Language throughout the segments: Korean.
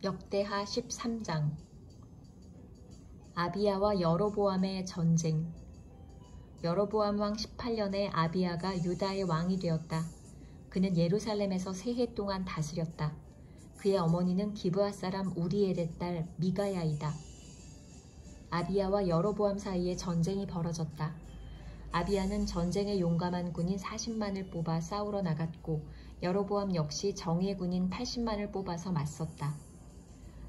역대하 13장. 아비야와 여로보암의 전쟁. 여로보암 왕 18년에 아비야가 유다의 왕이 되었다. 그는 예루살렘에서 3해 동안 다스렸다. 그의 어머니는 기브아 사람 우리엘의 딸 미가야이다. 아비야와 여로보암 사이에 전쟁이 벌어졌다. 아비야는 전쟁에 용감한 군인 40만을 뽑아 싸우러 나갔고 여로보암 역시 정예 군인 80만을 뽑아서 맞섰다.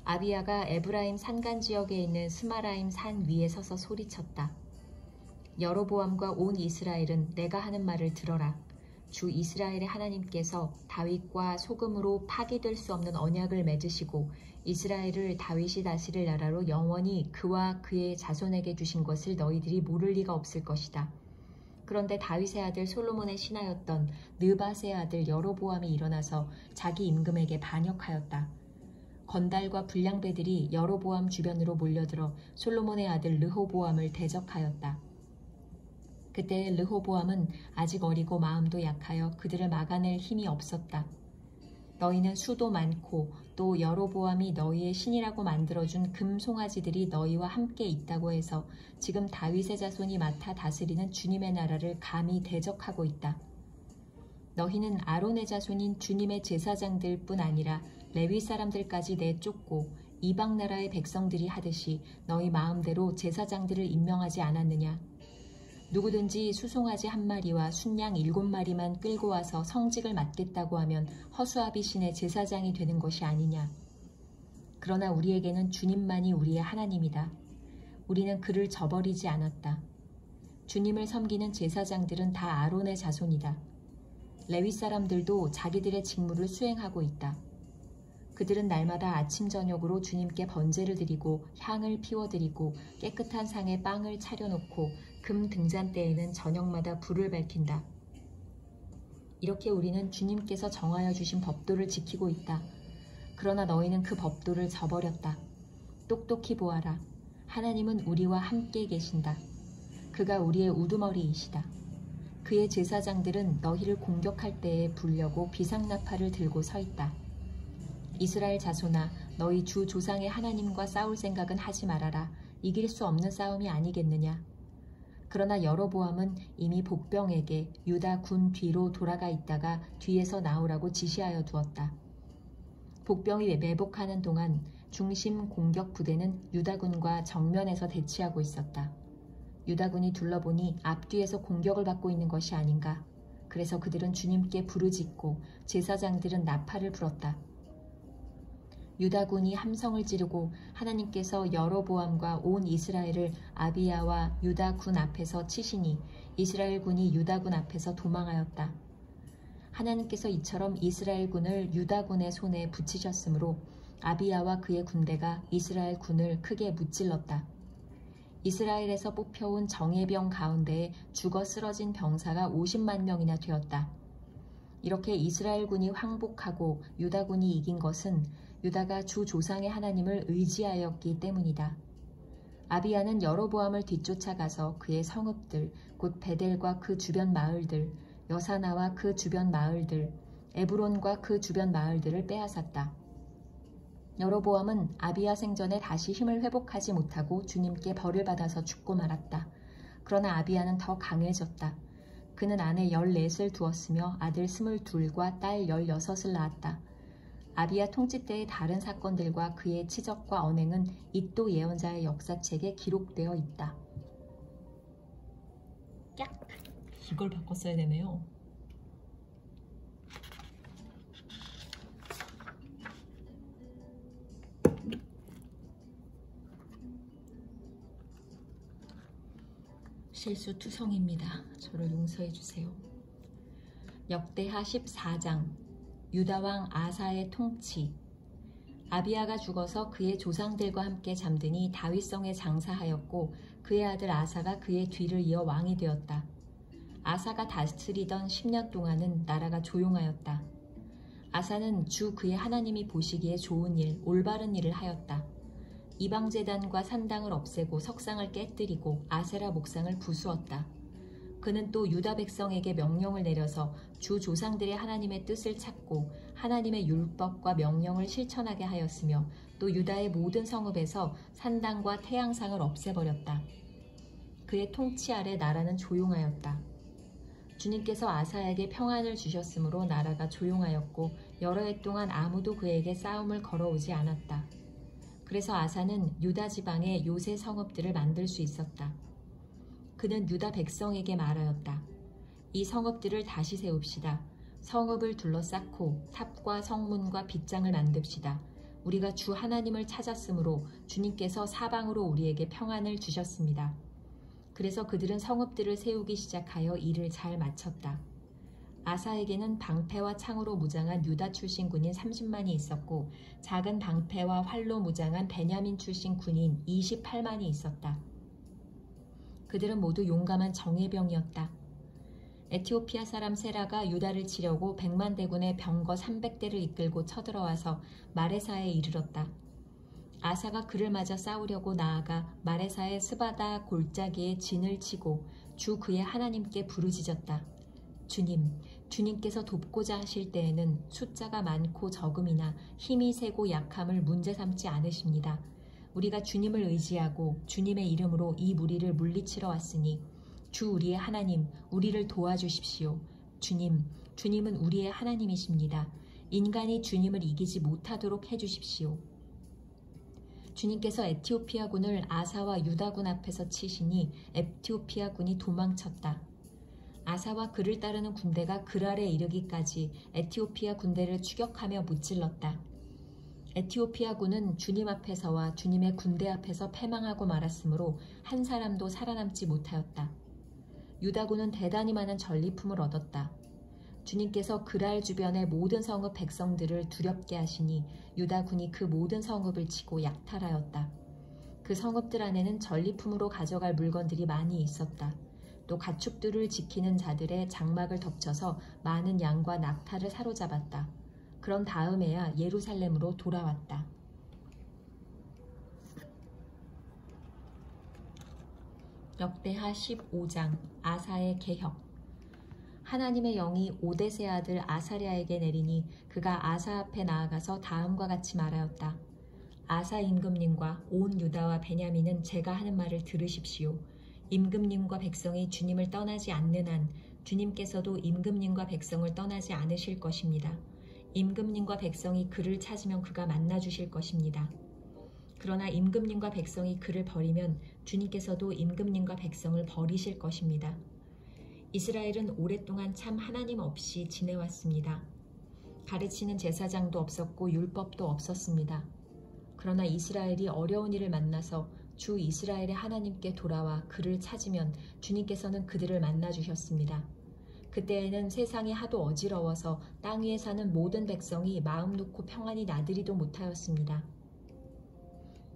아비야가 에브라임 산간 지역에 있는 스마라임 산 위에 서서 소리쳤다. 여로보암과 온 이스라엘은 내가 하는 말을 들어라. 주 이스라엘의 하나님께서 다윗과 소금으로 파기될 수 없는 언약을 맺으시고 이스라엘을 다윗이 다스릴 나라로 영원히 그와 그의 자손에게 주신 것을 너희들이 모를 리가 없을 것이다. 그런데 다윗의 아들 솔로몬의 신하였던 느밧의 아들 여로보암이 일어나서 자기 임금에게 반역하였다. 건달과 불량배들이 여로보암 주변으로 몰려들어 솔로몬의 아들 르호보암을 대적하였다. 그때 르호보암은 아직 어리고 마음도 약하여 그들을 막아낼 힘이 없었다. 너희는 수도 많고 또 여로보암이 너희의 신이라고 만들어준 금 송아지들이 너희와 함께 있다고 해서 지금 다윗의 자손이 맡아 다스리는 주님의 나라를 감히 대적하고 있다. 너희는 아론의 자손인 주님의 제사장들 뿐 아니라 레위 사람들까지 내쫓고 이방 나라의 백성들이 하듯이 너희 마음대로 제사장들을 임명하지 않았느냐. 누구든지 수송아지 1마리와 순양 7마리만 끌고 와서 성직을 맡겠다고 하면 허수아비 신의 제사장이 되는 것이 아니냐. 그러나 우리에게는 주님만이 우리의 하나님이다. 우리는 그를 저버리지 않았다. 주님을 섬기는 제사장들은 다 아론의 자손이다. 레위 사람들도 자기들의 직무를 수행하고 있다. 그들은 날마다 아침 저녁으로 주님께 번제를 드리고 향을 피워드리고 깨끗한 상에 빵을 차려놓고 금 등잔대에는 저녁마다 불을 밝힌다. 이렇게 우리는 주님께서 정하여 주신 법도를 지키고 있다. 그러나 너희는 그 법도를 저버렸다. 똑똑히 보아라. 하나님은 우리와 함께 계신다. 그가 우리의 우두머리이시다. 그의 제사장들은 너희를 공격할 때에 불려고 비상나팔을 들고 서 있다. 이스라엘 자손아, 너희 주 조상의 하나님과 싸울 생각은 하지 말아라. 이길 수 없는 싸움이 아니겠느냐. 그러나 여로보암은 이미 복병에게 유다 군 뒤로 돌아가 있다가 뒤에서 나오라고 지시하여 두었다. 복병이 매복하는 동안 중심 공격 부대는 유다군과 정면에서 대치하고 있었다. 유다군이 둘러보니 앞뒤에서 공격을 받고 있는 것이 아닌가. 그래서 그들은 주님께 부르짖고 제사장들은 나팔을 불었다. 유다군이 함성을 지르고 하나님께서 여로보암과 온 이스라엘을 아비야와 유다군 앞에서 치시니 이스라엘군이 유다군 앞에서 도망하였다. 하나님께서 이처럼 이스라엘군을 유다군의 손에 붙이셨으므로 아비야와 그의 군대가 이스라엘군을 크게 무찔렀다. 이스라엘에서 뽑혀온 정예병 가운데에 죽어 쓰러진 병사가 50만 명이나 되었다. 이렇게 이스라엘군이 황복하고 유다군이 이긴 것은 유다가 주 조상의 하나님을 의지하였기 때문이다. 아비야는 여로보암을 뒤쫓아가서 그의 성읍들, 곧 베델과 그 주변 마을들, 여사나와 그 주변 마을들, 에브론과 그 주변 마을들을 빼앗았다. 여로보암은 아비야 생전에 다시 힘을 회복하지 못하고 주님께 벌을 받아서 죽고 말았다. 그러나 아비야는 더 강해졌다. 그는 아내 14을 두었으며 아들 22과 딸 16을 낳았다. 아비야 통치 때의 다른 사건들과 그의 치적과 언행은 이도 예언자의 역사책에 기록되어 있다. 약! 이걸 바꿨어야 되네요. 실수투성입니다. 저를 용서해 주세요. 역대하 14장. 유다왕 아사의 통치. 아비야가 죽어서 그의 조상들과 함께 잠드니 다윗성에 장사하였고 그의 아들 아사가 그의 뒤를 이어 왕이 되었다. 아사가 다스리던 10년 동안은 나라가 조용하였다. 아사는 주 그의 하나님이 보시기에 좋은 일, 올바른 일을 하였다. 이방제단과 산당을 없애고 석상을 깨뜨리고 아세라 목상을 부수었다. 그는 또 유다 백성에게 명령을 내려서 주 조상들의 하나님의 뜻을 찾고 하나님의 율법과 명령을 실천하게 하였으며 또 유다의 모든 성읍에서 산당과 태양상을 없애버렸다. 그의 통치 아래 나라는 조용하였다. 주님께서 아사에게 평안을 주셨으므로 나라가 조용하였고 여러 해 동안 아무도 그에게 싸움을 걸어오지 않았다. 그래서 아사는 유다 지방에 요새 성읍들을 만들 수 있었다. 그는 유다 백성에게 말하였다. 이 성읍들을 다시 세웁시다. 성읍을 둘러싸고 탑과 성문과 빗장을 만듭시다. 우리가 주 하나님을 찾았으므로 주님께서 사방으로 우리에게 평안을 주셨습니다. 그래서 그들은 성읍들을 세우기 시작하여 일을 잘 마쳤다. 아사에게는 방패와 창으로 무장한 유다 출신 군인 30만이 있었고 작은 방패와 활로 무장한 베냐민 출신 군인 28만이 있었다. 그들은 모두 용감한 정예병이었다. 에티오피아 사람 세라가 유다를 치려고 100만 대군의 병거 300대를 이끌고 쳐들어와서 마레사에 이르렀다. 아사가 그를 맞아 싸우려고 나아가 마레사의 스바다 골짜기에 진을 치고 주 그의 하나님께 부르짖었다. 주님께서 돕고자 하실 때에는 숫자가 많고 적음이나 힘이 세고 약함을 문제 삼지 않으십니다. 우리가 주님을 의지하고 주님의 이름으로 이 무리를 물리치러 왔으니 주 우리의 하나님, 우리를 도와주십시오. 주님은 우리의 하나님이십니다. 인간이 주님을 이기지 못하도록 해주십시오. 주님께서 에티오피아 군을 아사와 유다군 앞에서 치시니 에티오피아 군이 도망쳤다. 아사와 그를 따르는 군대가 그랄에 이르기까지 에티오피아 군대를 추격하며 무찔렀다. 에티오피아 군은 주님 앞에서와 주님의 군대 앞에서 패망하고 말았으므로 한 사람도 살아남지 못하였다. 유다군은 대단히 많은 전리품을 얻었다. 주님께서 그랄 주변의 모든 성읍 백성들을 두렵게 하시니 유다군이 그 모든 성읍을 치고 약탈하였다. 그 성읍들 안에는 전리품으로 가져갈 물건들이 많이 있었다. 또 가축들을 지키는 자들의 장막을 덮쳐서 많은 양과 낙타를 사로잡았다. 그런 다음에야 예루살렘으로 돌아왔다. 역대하 15장 아사의 개혁. 하나님의 영이 오데세 아들 아사랴에게 내리니 그가 아사 앞에 나아가서 다음과 같이 말하였다. 아사 임금님과 온 유다와 베냐민은 제가 하는 말을 들으십시오. 임금님과 백성이 주님을 떠나지 않는 한 주님께서도 임금님과 백성을 떠나지 않으실 것입니다. 임금님과 백성이 그를 찾으면 그가 만나주실 것입니다. 그러나 임금님과 백성이 그를 버리면 주님께서도 임금님과 백성을 버리실 것입니다. 이스라엘은 오랫동안 참 하나님 없이 지내왔습니다. 가르치는 제사장도 없었고 율법도 없었습니다. 그러나 이스라엘이 어려운 일을 만나서 주 이스라엘의 하나님께 돌아와 그를 찾으면 주님께서는 그들을 만나주셨습니다. 그때에는 세상이 하도 어지러워서 땅 위에 사는 모든 백성이 마음 놓고 평안히 나들이도 못하였습니다.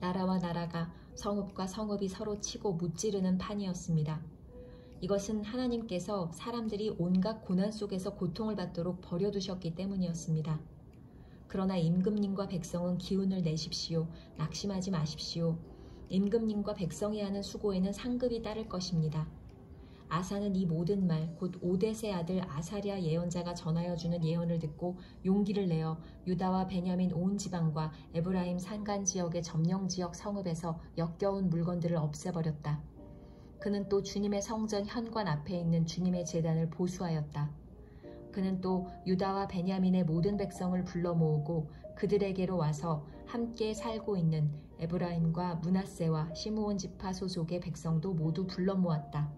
나라와 나라가 성읍과 성읍이 서로 치고 무찌르는 판이었습니다. 이것은 하나님께서 사람들이 온갖 고난 속에서 고통을 받도록 버려두셨기 때문이었습니다. 그러나 임금님과 백성은 기운을 내십시오. 낙심하지 마십시오. 임금님과 백성이 하는 수고에는 상급이 따를 것입니다. 아사는 이 모든 말, 곧 오데세 아들 아사랴 예언자가 전하여 주는 예언을 듣고 용기를 내어 유다와 베냐민 온 지방과 에브라임 산간 지역의 점령지역 성읍에서 역겨운 물건들을 없애버렸다. 그는 또 주님의 성전 현관 앞에 있는 주님의 제단을 보수하였다. 그는 또 유다와 베냐민의 모든 백성을 불러 모으고 그들에게로 와서 함께 살고 있는 에브라임과 므낫세와 시므온 지파 소속의 백성도 모두 불러 모았다.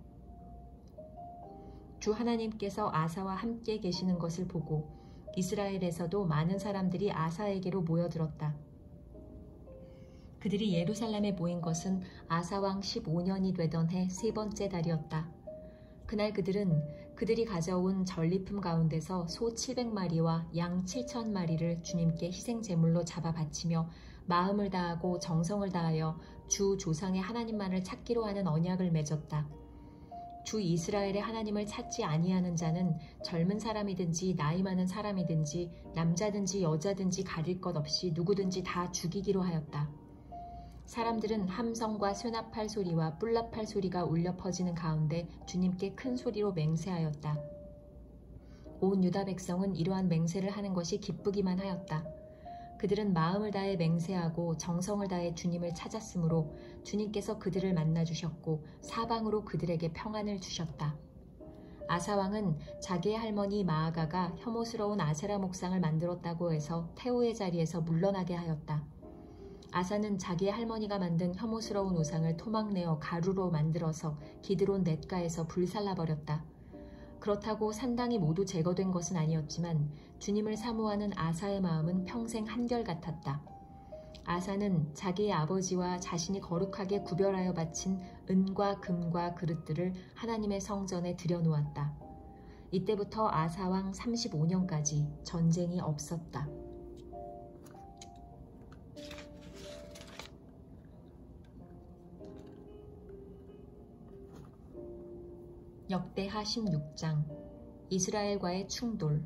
주 하나님께서 아사와 함께 계시는 것을 보고 이스라엘에서도 많은 사람들이 아사에게로 모여들었다. 그들이 예루살렘에 모인 것은 아사왕 15년이 되던 해 세 번째 달이었다. 그날 그들이 가져온 전리품 가운데서 소 700마리와 양 7,000마리를 주님께 희생제물로 잡아 바치며 마음을 다하고 정성을 다하여 주 조상의 하나님만을 찾기로 하는 언약을 맺었다. 주 이스라엘의 하나님을 찾지 아니하는 자는 젊은 사람이든지 나이 많은 사람이든지 남자든지 여자든지 가릴 것 없이 누구든지 다 죽이기로 하였다. 사람들은 함성과 쇠나팔 소리와 뿔나팔 소리가 울려 퍼지는 가운데 주님께 큰 소리로 맹세하였다. 온 유다 백성은 이러한 맹세를 하는 것이 기쁘기만 하였다. 그들은 마음을 다해 맹세하고 정성을 다해 주님을 찾았으므로 주님께서 그들을 만나주셨고 사방으로 그들에게 평안을 주셨다. 아사 왕은 자기의 할머니 마아가가 혐오스러운 아세라 목상을 만들었다고 해서 태호의 자리에서 물러나게 하였다. 아사는 자기의 할머니가 만든 혐오스러운 우상을 토막내어 가루로 만들어서 기드론 냇가에서 불살라버렸다. 그렇다고 산당이 모두 제거된 것은 아니었지만 주님을 사모하는 아사의 마음은 평생 한결같았다. 아사는 자기의 아버지와 자신이 거룩하게 구별하여 바친 은과 금과 그릇들을 하나님의 성전에 들여놓았다. 이때부터 아사왕 35년까지 전쟁이 없었다. 역대하 16장 이스라엘과의 충돌.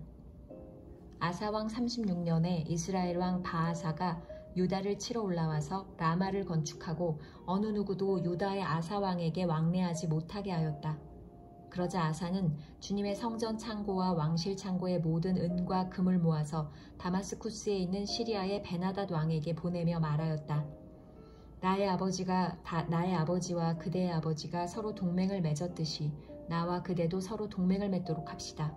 아사왕 36년에 이스라엘 왕 바아사가 유다를 치러 올라와서 라마를 건축하고 어느 누구도 유다의 아사왕에게 왕래하지 못하게 하였다. 그러자 아사는 주님의 성전 창고와 왕실 창고의 모든 은과 금을 모아서 다마스쿠스에 있는 시리아의 베나닷 왕에게 보내며 말하였다. 나의 아버지와 그대의 아버지가 서로 동맹을 맺었듯이 나와 그대도 서로 동맹을 맺도록 합시다.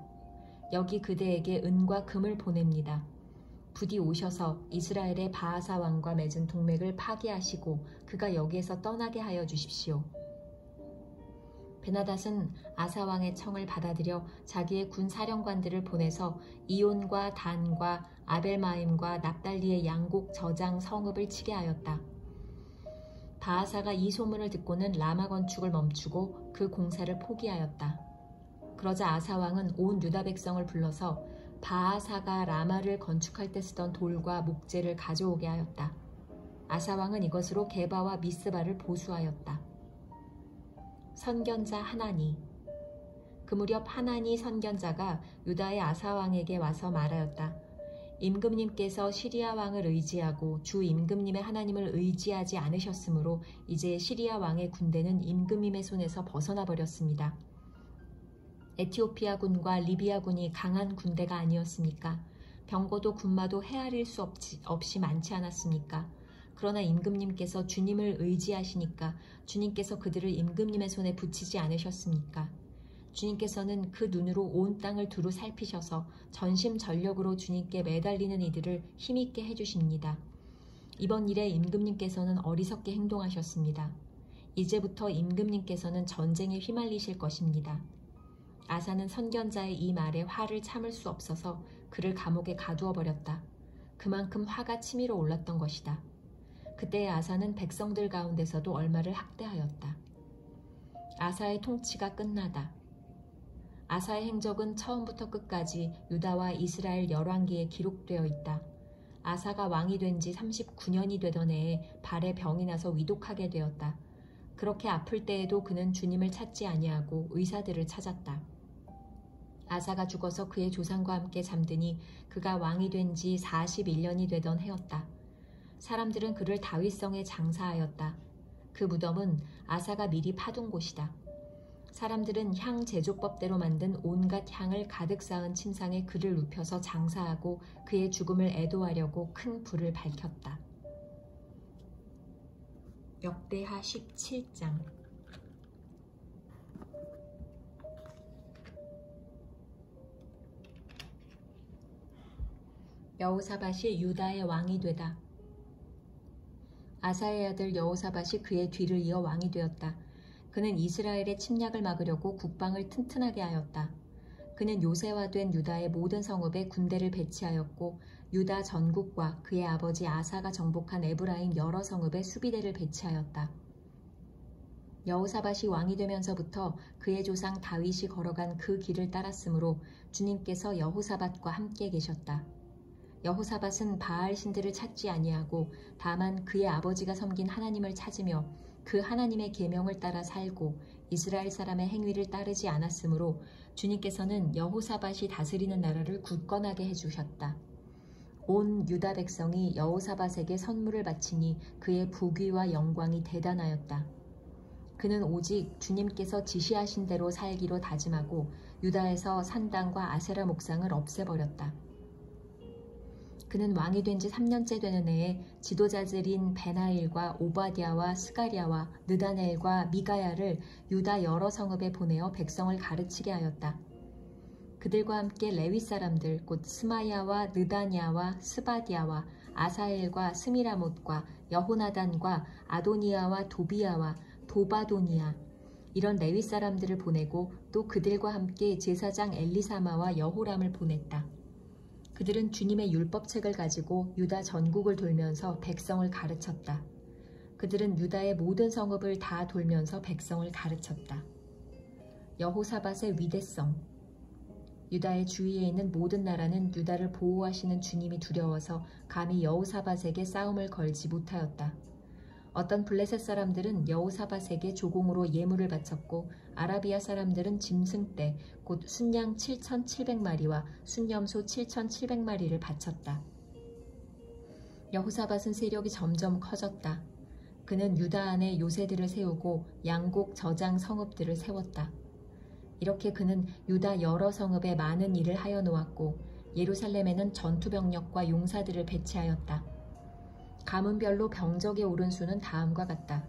여기 그대에게 은과 금을 보냅니다. 부디 오셔서 이스라엘의 바아사 왕과 맺은 동맹을 파기하시고 그가 여기에서 떠나게 하여 주십시오. 베나닷은 아사 왕의 청을 받아들여 자기의 군 사령관들을 보내서 이온과 단과 아벨마임과 납달리의 양곡 저장 성읍을 치게 하였다. 바아사가 이 소문을 듣고는 라마 건축을 멈추고 그 공사를 포기하였다. 그러자 아사 왕은 온 유다 백성을 불러서 바아사가 라마를 건축할 때 쓰던 돌과 목재를 가져오게 하였다. 아사 왕은 이것으로 게바와 미스바를 보수하였다. 선견자 하나니. 그 무렵 하나니 선견자가 유다의 아사 왕에게 와서 말하였다. 임금님께서 시리아 왕을 의지하고 주 임금님의 하나님을 의지하지 않으셨으므로 이제 시리아 왕의 군대는 임금님의 손에서 벗어나 버렸습니다. 에티오피아 군과 리비아 군이 강한 군대가 아니었습니까? 병거도 군마도 헤아릴 수 없이 많지 않았습니까? 그러나 임금님께서 주님을 의지하시니까 주님께서 그들을 임금님의 손에 붙이지 않으셨습니까? 주님께서는 그 눈으로 온 땅을 두루 살피셔서 전심전력으로 주님께 매달리는 이들을 힘있게 해주십니다. 이번 일에 임금님께서는 어리석게 행동하셨습니다. 이제부터 임금님께서는 전쟁에 휘말리실 것입니다. 아사는 선견자의 이 말에 화를 참을 수 없어서 그를 감옥에 가두어 버렸다. 그만큼 화가 치밀어 올랐던 것이다. 그때의 아사는 백성들 가운데서도 얼마를 학대하였다. 아사의 통치가 끝나다. 아사의 행적은 처음부터 끝까지 유다와 이스라엘 열왕기에 기록되어 있다. 아사가 왕이 된 지 39년이 되던 해에 발에 병이 나서 위독하게 되었다. 그렇게 아플 때에도 그는 주님을 찾지 아니하고 의사들을 찾았다. 아사가 죽어서 그의 조상과 함께 잠드니 그가 왕이 된 지 41년이 되던 해였다. 사람들은 그를 다윗성에 장사하였다. 그 무덤은 아사가 미리 파둔 곳이다. 사람들은 향 제조법대로 만든 온갖 향을 가득 쌓은 침상에 그를 눕혀서 장사하고 그의 죽음을 애도하려고 큰 불을 밝혔다. 역대하 17장. 여호사밧이 유다의 왕이 되다. 아사의 아들 여호사밧이 그의 뒤를 이어 왕이 되었다. 그는 이스라엘의 침략을 막으려고 국방을 튼튼하게 하였다. 그는 요새화된 유다의 모든 성읍에 군대를 배치하였고 유다 전국과 그의 아버지 아사가 정복한 에브라임 여러 성읍에 수비대를 배치하였다. 여호사밧이 왕이 되면서부터 그의 조상 다윗이 걸어간 그 길을 따랐으므로 주님께서 여호사밧과 함께 계셨다. 여호사밧은 바알 신들을 찾지 아니하고 다만 그의 아버지가 섬긴 하나님을 찾으며 그 하나님의 계명을 따라 살고 이스라엘 사람의 행위를 따르지 않았으므로 주님께서는 여호사밧이 다스리는 나라를 굳건하게 해주셨다. 온 유다 백성이 여호사밧에게 선물을 바치니 그의 부귀와 영광이 대단하였다. 그는 오직 주님께서 지시하신 대로 살기로 다짐하고 유다에서 산당과 아세라 목상을 없애버렸다. 그는 왕이 된 지 3년째 되는 해에 지도자들인 베나일과 오바댜와 스가랴와 느다넬과 미가야를 유다 여러 성읍에 보내어 백성을 가르치게 하였다. 그들과 함께 레위 사람들 곧 스마야와 느다냐와 스바디아와 아사엘과 스미라못과 여호나단과 아도니아와 도비아와 도바도니아 이런 레위 사람들을 보내고 또 그들과 함께 제사장 엘리사마와 여호람을 보냈다. 그들은 주님의 율법책을 가지고 유다 전국을 돌면서 백성을 가르쳤다. 그들은 유다의 모든 성읍을 다 돌면서 백성을 가르쳤다. 여호사밧의 위대성. 유다의 주위에 있는 모든 나라는 유다를 보호하시는 주님이 두려워서 감히 여호사밧에게 싸움을 걸지 못하였다. 어떤 블레셋 사람들은 여호사밧에게 조공으로 예물을 바쳤고 아라비아 사람들은 짐승떼 곧 순양 7,700마리와 순염소 7,700마리를 바쳤다. 여호사밧은 세력이 점점 커졌다. 그는 유다 안에 요새들을 세우고 양곡 저장 성읍들을 세웠다. 이렇게 그는 유다 여러 성읍에 많은 일을 하여 놓았고 예루살렘에는 전투병력과 용사들을 배치하였다. 가문별로 병적에 오른 수는 다음과 같다.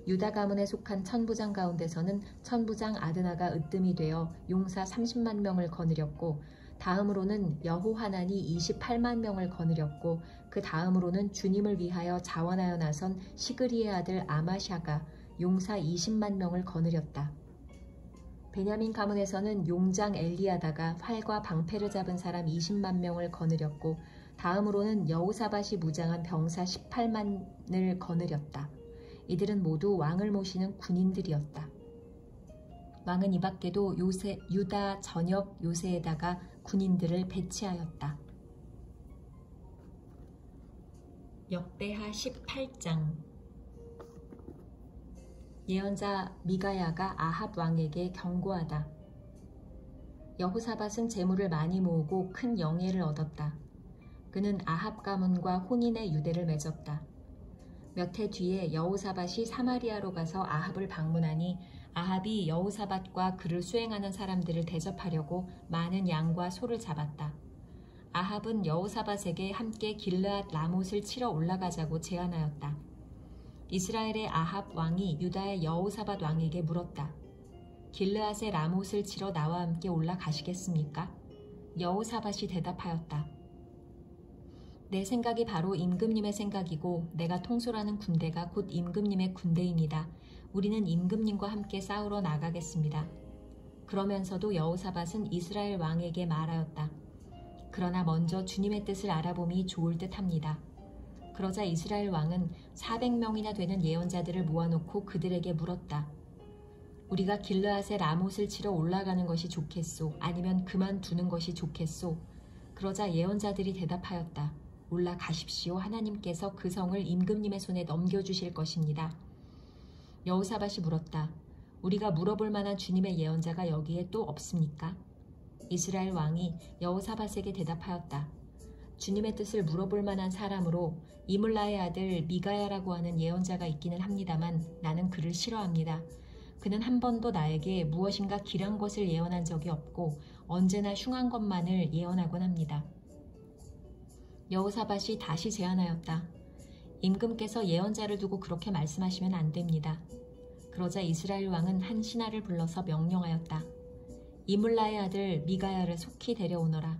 유다 가문에 속한 천부장 가운데서는 천부장 아드나가 으뜸이 되어 용사 30만 명을 거느렸고 다음으로는 여호하난이 28만 명을 거느렸고 그 다음으로는 주님을 위하여 자원하여 나선 시그리의 아들 아마샤가 용사 20만 명을 거느렸다. 베냐민 가문에서는 용장 엘리야다가 활과 방패를 잡은 사람 20만 명을 거느렸고 다음으로는 여호사밧이 무장한 병사 18만을 거느렸다. 이들은 모두 왕을 모시는 군인들이었다. 왕은 이 밖에도 유다 전역 요새에다가 군인들을 배치하였다. 역대하 18장. 예언자 미가야가 아합 왕에게 경고하다. 여호사밧은 재물을 많이 모으고 큰 영예를 얻었다. 그는 아합 가문과 혼인의 유대를 맺었다. 몇 해 뒤에 여호사밧이 사마리아로 가서 아합을 방문하니 아합이 여호사밧과 그를 수행하는 사람들을 대접하려고 많은 양과 소를 잡았다. 아합은 여호사밧에게 함께 길르앗 라못을 치러 올라가자고 제안하였다. 이스라엘의 아합 왕이 유다의 여호사밧 왕에게 물었다. 길르앗의 라못을 치러 나와 함께 올라가시겠습니까? 여호사밧이 대답하였다. 내 생각이 바로 임금님의 생각이고 내가 통솔하는 군대가 곧 임금님의 군대입니다. 우리는 임금님과 함께 싸우러 나가겠습니다. 그러면서도 여호사밧은 이스라엘 왕에게 말하였다. 그러나 먼저 주님의 뜻을 알아봄이 좋을 듯합니다. 그러자 이스라엘 왕은 400명이나 되는 예언자들을 모아놓고 그들에게 물었다. 우리가 길르앗의 라못을 치러 올라가는 것이 좋겠소? 아니면 그만두는 것이 좋겠소? 그러자 예언자들이 대답하였다. 올라가십시오. 하나님께서 그 성을 임금님의 손에 넘겨주실 것입니다. 여호사밧이 물었다. 우리가 물어볼 만한 주님의 예언자가 여기에 또 없습니까? 이스라엘 왕이 여호사밧에게 대답하였다. 주님의 뜻을 물어볼 만한 사람으로 이물라의 아들 미가야라고 하는 예언자가 있기는 합니다만 나는 그를 싫어합니다. 그는 한 번도 나에게 무엇인가 길한 것을 예언한 적이 없고 언제나 흉한 것만을 예언하곤 합니다. 여호사밧이 다시 제안하였다. 임금께서 예언자를 두고 그렇게 말씀하시면 안 됩니다. 그러자 이스라엘 왕은 한 신하를 불러서 명령하였다. 이물라의 아들 미가야를 속히 데려오너라.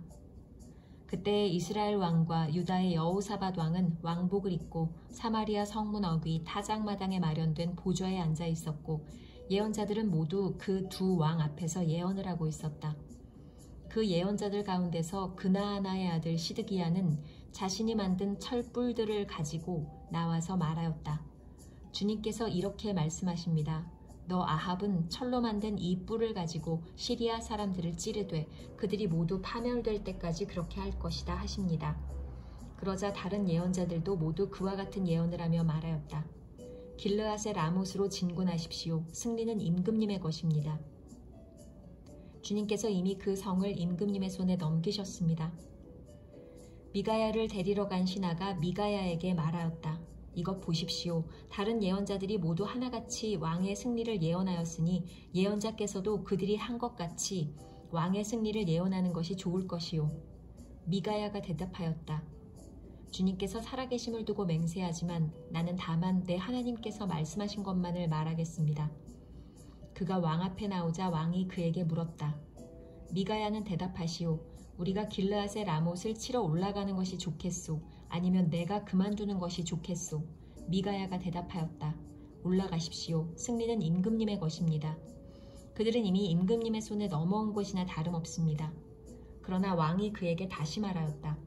그때 이스라엘 왕과 유다의 여호사밧 왕은 왕복을 입고 사마리아 성문 어귀 타작마당에 마련된 보좌에 앉아 있었고 예언자들은 모두 그 두 왕 앞에서 예언을 하고 있었다. 그 예언자들 가운데서 그나아나의 아들 시드기야는 자신이 만든 철뿔들을 가지고 나와서 말하였다. 주님께서 이렇게 말씀하십니다. 너 아합은 철로 만든 이 뿔을 가지고 시리아 사람들을 찌르되 그들이 모두 파멸될 때까지 그렇게 할 것이다 하십니다. 그러자 다른 예언자들도 모두 그와 같은 예언을 하며 말하였다. 길르앗의 라못으로 진군하십시오. 승리는 임금님의 것입니다. 주님께서 이미 그 성을 임금님의 손에 넘기셨습니다. 미가야를 데리러 간 신하가 미가야에게 말하였다. 이것 보십시오. 다른 예언자들이 모두 하나같이 왕의 승리를 예언하였으니 예언자께서도 그들이 한 것 같이 왕의 승리를 예언하는 것이 좋을 것이요. 미가야가 대답하였다. 주님께서 살아계심을 두고 맹세하지만 나는 다만 내 하나님께서 말씀하신 것만을 말하겠습니다. 그가 왕 앞에 나오자 왕이 그에게 물었다. 미가야는 대답하시오. 우리가 길르앗의 라못을 치러 올라가는 것이 좋겠소? 아니면 내가 그만두는 것이 좋겠소? 미가야가 대답하였다. 올라가십시오. 승리는 임금님의 것입니다. 그들은 이미 임금님의 손에 넘어온 것이나 다름없습니다. 그러나 왕이 그에게 다시 말하였다.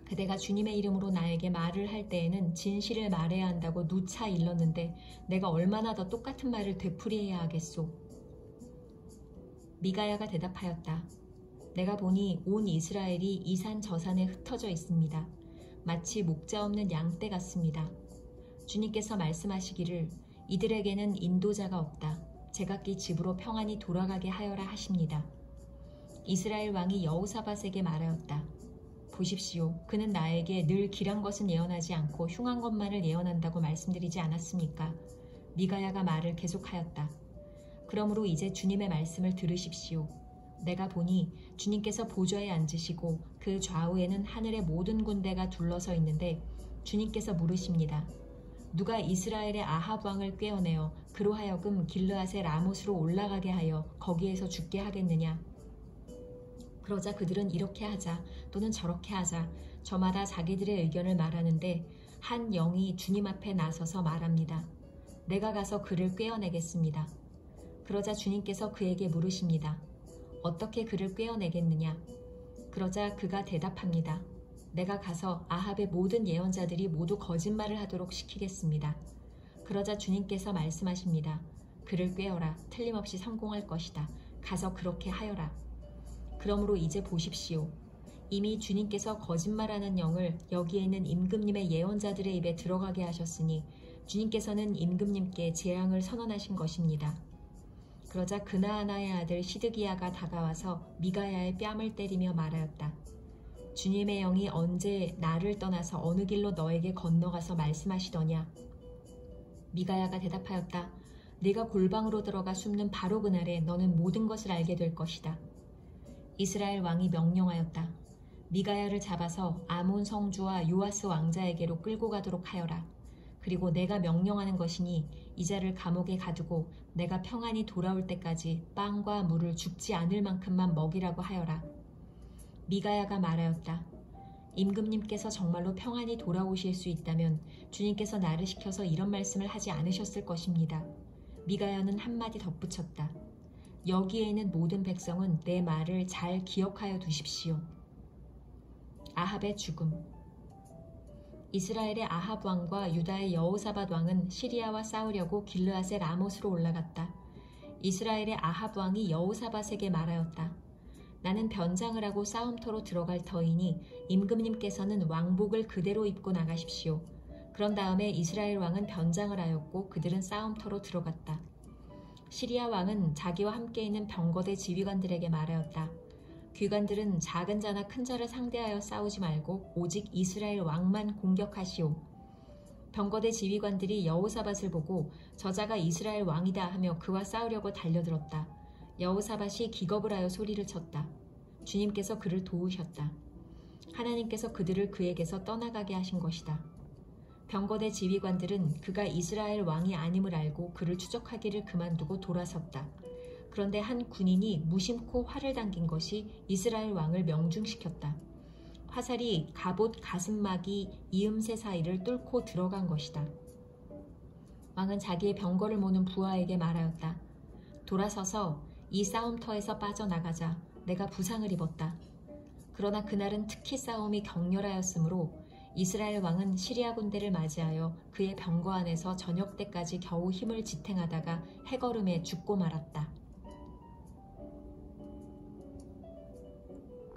그대가 주님의 이름으로 나에게 말을 할 때에는 진실을 말해야 한다고 누차 일렀는데 내가 얼마나 더 똑같은 말을 되풀이해야 하겠소? 미가야가 대답하였다. 내가 보니 온 이스라엘이 이 산 저 산에 흩어져 있습니다. 마치 목자 없는 양떼 같습니다. 주님께서 말씀하시기를 이들에게는 인도자가 없다. 제각기 집으로 평안히 돌아가게 하여라 하십니다. 이스라엘 왕이 여호사밧에게 말하였다. 보십시오. 그는 나에게 늘 길한 것은 예언하지 않고 흉한 것만을 예언한다고 말씀드리지 않았습니까? 미가야가 말을 계속하였다. 그러므로 이제 주님의 말씀을 들으십시오. 내가 보니 주님께서 보좌에 앉으시고 그 좌우에는 하늘의 모든 군대가 둘러서 있는데 주님께서 물으십니다. 누가 이스라엘의 아합 왕을 꿰어내어 그로 하여금 길르앗의 라못으로 올라가게 하여 거기에서 죽게 하겠느냐? 그러자 그들은 이렇게 하자 또는 저렇게 하자 저마다 자기들의 의견을 말하는데 한 영이 주님 앞에 나서서 말합니다. 내가 가서 그를 꿰어내겠습니다. 그러자 주님께서 그에게 물으십니다. 어떻게 그를 꿰어내겠느냐? 그러자 그가 대답합니다. 내가 가서 아합의 모든 예언자들이 모두 거짓말을 하도록 시키겠습니다. 그러자 주님께서 말씀하십니다. 그를 꿰어라. 틀림없이 성공할 것이다. 가서 그렇게 하여라. 그러므로 이제 보십시오. 이미 주님께서 거짓말하는 영을 여기에 있는 임금님의 예언자들의 입에 들어가게 하셨으니 주님께서는 임금님께 재앙을 선언하신 것입니다. 그러자 그나아나의 아들 시드기야가 다가와서 미가야의 뺨을 때리며 말하였다. 주님의 영이 언제 나를 떠나서 어느 길로 너에게 건너가서 말씀하시더냐? 미가야가 대답하였다. 네가 골방으로 들어가 숨는 바로 그날에 너는 모든 것을 알게 될 것이다. 이스라엘 왕이 명령하였다. 미가야를 잡아서 아몬 성주와 요아스 왕자에게로 끌고 가도록 하여라. 그리고 내가 명령하는 것이니 이 자를 감옥에 가두고 내가 평안히 돌아올 때까지 빵과 물을 죽지 않을 만큼만 먹이라고 하여라. 미가야가 말하였다. 임금님께서 정말로 평안히 돌아오실 수 있다면 주님께서 나를 시켜서 이런 말씀을 하지 않으셨을 것입니다. 미가야는 한마디 덧붙였다. 여기에 있는 모든 백성은 내 말을 잘 기억하여 두십시오. 아합의 죽음. 이스라엘의 아합 왕과 유다의 여호사밧 왕은 시리아와 싸우려고 길르앗의 라못으로 올라갔다. 이스라엘의 아합 왕이 여호사밧에게 말하였다. 나는 변장을 하고 싸움터로 들어갈 터이니 임금님께서는 왕복을 그대로 입고 나가십시오. 그런 다음에 이스라엘 왕은 변장을 하였고 그들은 싸움터로 들어갔다. 시리아 왕은 자기와 함께 있는 병거대 지휘관들에게 말하였다. 귀관들은 작은 자나 큰 자를 상대하여 싸우지 말고 오직 이스라엘 왕만 공격하시오. 병거대 지휘관들이 여호사밧을 보고 저자가 이스라엘 왕이다 하며 그와 싸우려고 달려들었다. 여호사밧이 기겁을 하여 소리를 쳤다. 주님께서 그를 도우셨다. 하나님께서 그들을 그에게서 떠나가게 하신 것이다. 병거대 지휘관들은 그가 이스라엘 왕이 아님을 알고 그를 추적하기를 그만두고 돌아섰다. 그런데 한 군인이 무심코 활을 당긴 것이 이스라엘 왕을 명중시켰다. 화살이 갑옷 가슴막이 이음새 사이를 뚫고 들어간 것이다. 왕은 자기의 병거를 모는 부하에게 말하였다. 돌아서서 이 싸움터에서 빠져나가자. 내가 부상을 입었다. 그러나 그날은 특히 싸움이 격렬하였으므로 이스라엘 왕은 시리아 군대를 맞이하여 그의 병거 안에서 저녁 때까지 겨우 힘을 지탱하다가 해걸음에 죽고 말았다.